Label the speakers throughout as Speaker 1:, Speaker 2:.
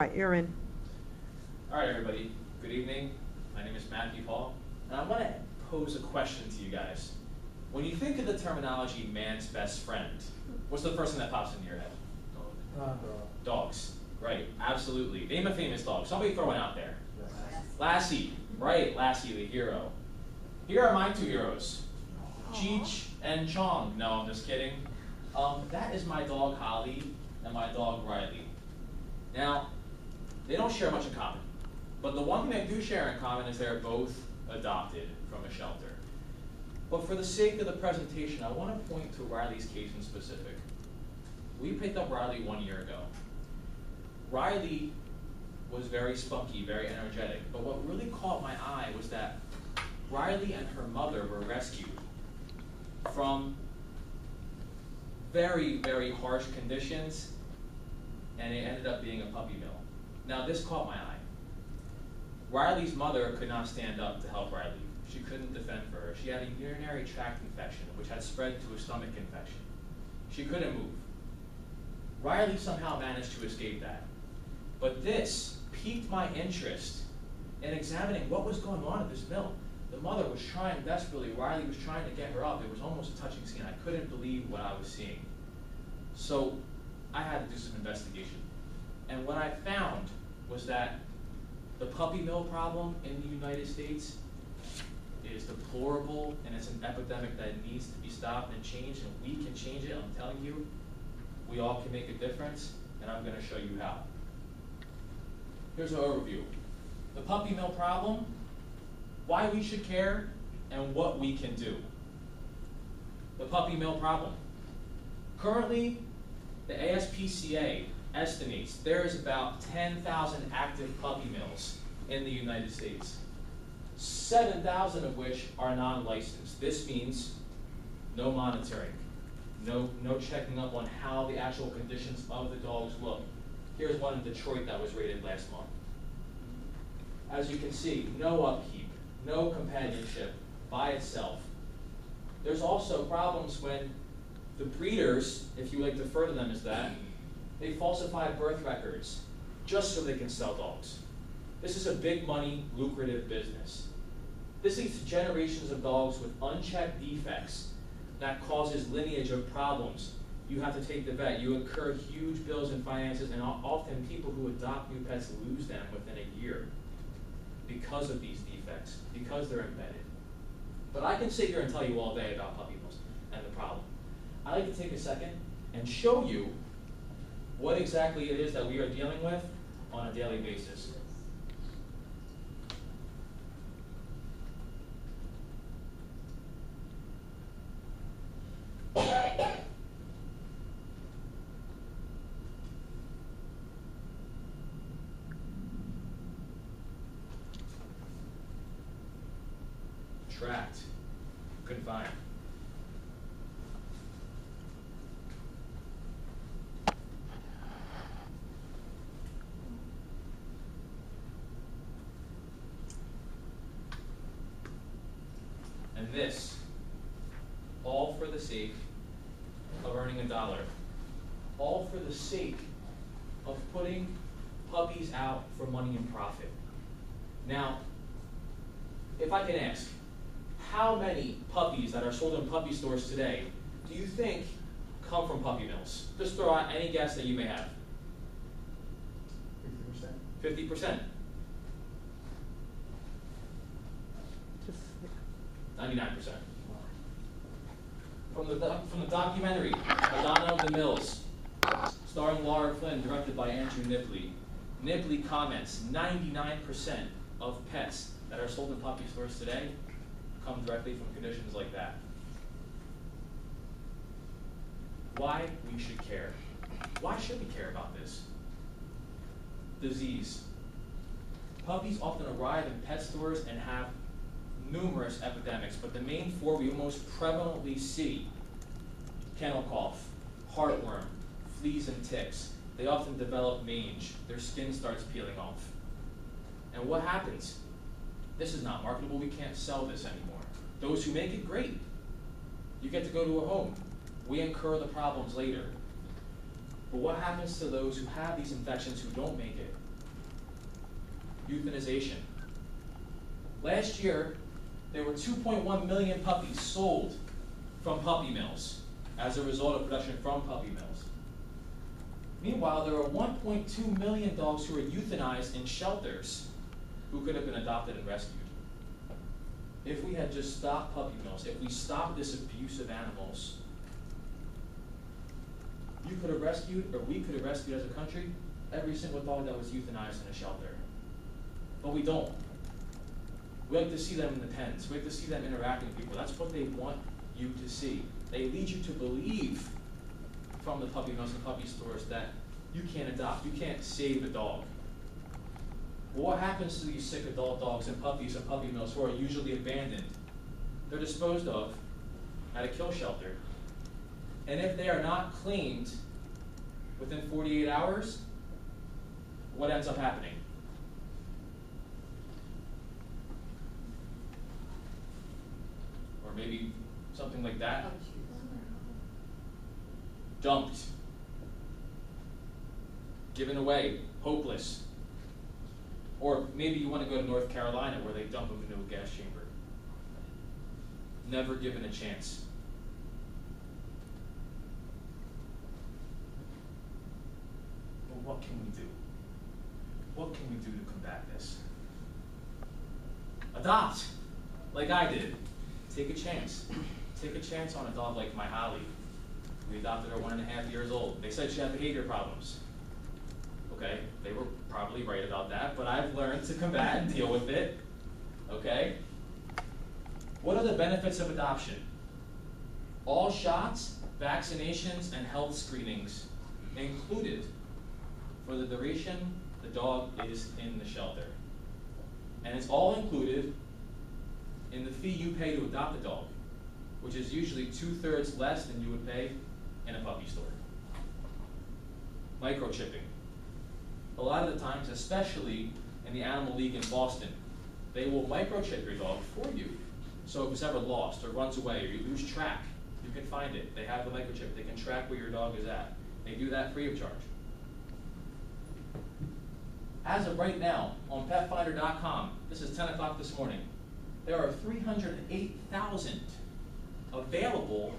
Speaker 1: Aaron.
Speaker 2: All right, everybody. Good evening. My name is Matthew Paul, and I want to pose a question to you guys. When you think of the terminology "man's best friend," what's the first thing that pops into your head? Dogs. Right. Absolutely. Name a famous dog. Somebody throw one out there. Lassie. Right. Lassie, the hero. Here are my two heroes, Cheech and Chong. No, I'm just kidding. That is my dog Holly and my dog Riley. Now, they don't share much in common, but the one thing they do share in common is they're both adopted from a shelter. But for the sake of the presentation, I want to point to Riley's case in specific. We picked up Riley 1 year ago. Riley was very spunky, very energetic, but what really caught my eye was that Riley and her mother were rescued from very, very harsh conditions, and it ended up being a puppy mill. Now, this caught my eye. Riley's mother could not stand up to help Riley. She couldn't defend for her. She had a urinary tract infection, which had spread to a stomach infection. She couldn't move. Riley somehow managed to escape that. But this piqued my interest in examining what was going on at this mill. The mother was trying desperately. Riley was trying to get her up. It was almost a touching scene. I couldn't believe what I was seeing. So I had to do some investigation. And what I found was that the puppy mill problem in the United States is deplorable, and it's an epidemic that needs to be stopped and changed, and we can change it. I'm telling you, we all can make a difference, and I'm going to show you how. Here's an overview. The puppy mill problem, why we should care, and what we can do. The puppy mill problem. Currently, the ASPCA estimates there is about 10,000 active puppy mills in the United States, 7,000 of which are non-licensed. This means no monitoring, no checking up on how the actual conditions of the dogs look. Here's one in Detroit that was rated last month. As you can see, no upkeep, no companionship by itself. There's also problems when the breeders, if you like to refer to them as that, they falsify birth records just so they can sell dogs. This is a big money, lucrative business. This leads to generations of dogs with unchecked defects that causes lineage of problems. You have to take the vet. You incur huge bills and finances, and often people who adopt new pets lose them within a year because of these defects, because they're embedded. But I can sit here and tell you all day about puppy mills and the problem. I'd like to take a second and show you what exactly it is that we are dealing with on a daily basis. Tracked, confined. And this, all for the sake of earning $1. All for the sake of putting puppies out for money and profit. Now, if I can ask, how many puppies that are sold in puppy stores today do you think come from puppy mills? Just throw out any guess that you may have. 50%. 50%. 99%. From the documentary, Madonna of the Mills, starring Laura Flynn, directed by Andrew Nipley. Nipley comments 99% of pets that are sold in puppy stores today come directly from conditions like that. Why we should care? Why should we care about this? Disease. Puppies often arrive in pet stores and have numerous epidemics, but the main four we most prevalently see: kennel cough, heartworm, fleas and ticks. They often develop mange. Their skin starts peeling off. And what happens? This is not marketable. We can't sell this anymore. Those who make it, great. You get to go to a home. We incur the problems later. But what happens to those who have these infections who don't make it? euthanization. Last year, there were 2.1 million puppies sold from puppy mills as a result of production from puppy mills. Meanwhile, there are 1.2 million dogs who are euthanized in shelters who could have been adopted and rescued. If we had just stopped puppy mills, if we stopped this abuse of animals, you could have rescued, or we could have rescued as a country, every single dog that was euthanized in a shelter. But we don't. We like to see them in the pens. We like to see them interacting with people. That's what they want you to see. They lead you to believe from the puppy mills and puppy stores that you can't adopt, you can't save a dog. Well, what happens to these sick adult dogs and puppies and puppy mills who are usually abandoned? They're disposed of at a kill shelter. And if they are not claimed within 48 hours, what ends up happening? Or maybe something like that. Dumped. Given away. Hopeless. Or maybe you want to go to North Carolina where they dump them into a gas chamber. Never given a chance. Well, what can we do? What can we do to combat this? Adopt, like I did. Take a chance. Take a chance on a dog like my Holly. We adopted her 1.5 years old. They said she had behavior problems. Okay, they were probably right about that, but I've learned to combat and deal with it. Okay? What are the benefits of adoption? All shots, vaccinations, and health screenings included for the duration the dog is in the shelter. And it's all included in the fee you pay to adopt a dog, which is usually 2/3 less than you would pay in a puppy store. Microchipping. A lot of the times, especially in the Animal League in Boston, they will microchip your dog for you. So if it's ever lost or runs away or you lose track, you can find it. They have the microchip. They can track where your dog is at. They do that free of charge. As of right now, on PetFinder.com, this is 10 o'clock this morning, there are 308,000 available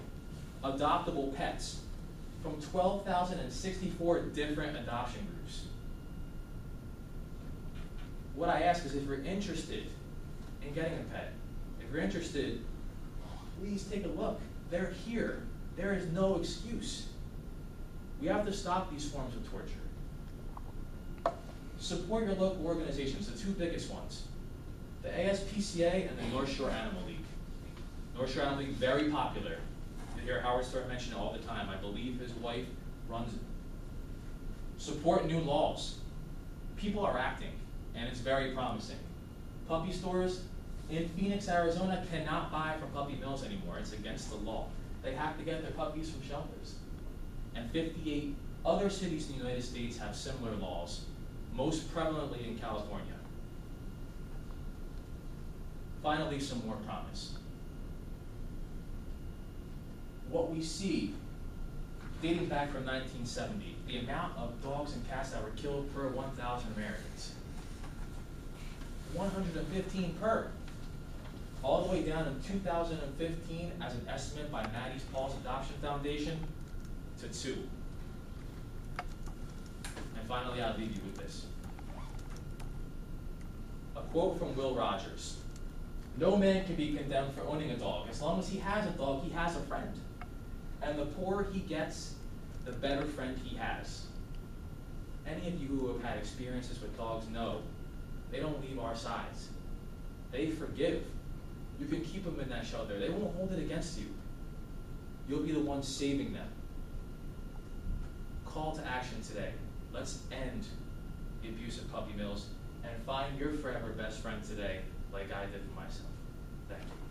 Speaker 2: adoptable pets from 12,064 different adoption groups. What I ask is if you're interested in getting a pet, if you're interested, please take a look. They're here. There is no excuse. We have to stop these forms of torture. Support your local organizations, the two biggest ones, the ASPCA and the North Shore Animal League. North Shore Animal League, very popular. You hear Howard Stern mention it all the time. I believe his wife runs it. Support new laws. People are acting, and it's very promising. Puppy stores in Phoenix, Arizona cannot buy from puppy mills anymore. It's against the law. They have to get their puppies from shelters. And 58 other cities in the United States have similar laws, most prevalently in California. Finally, some more promise. What we see, dating back from 1970, the amount of dogs and cats that were killed per 1,000 Americans. 115 per. All the way down in 2015, as an estimate by Maddie's Paws Adoption Foundation, to 2. And finally, I'll leave you with this. A quote from Will Rogers. No man can be condemned for owning a dog. As long as he has a dog, he has a friend. And the poorer he gets, the better friend he has. Any of you who have had experiences with dogs know they don't leave our sides. They forgive. You can keep them in that shelter. They won't hold it against you. You'll be the one saving them. Call to action today. Let's end the abuse of puppy mills and find your forever best friend today, like I did for myself. Thank you.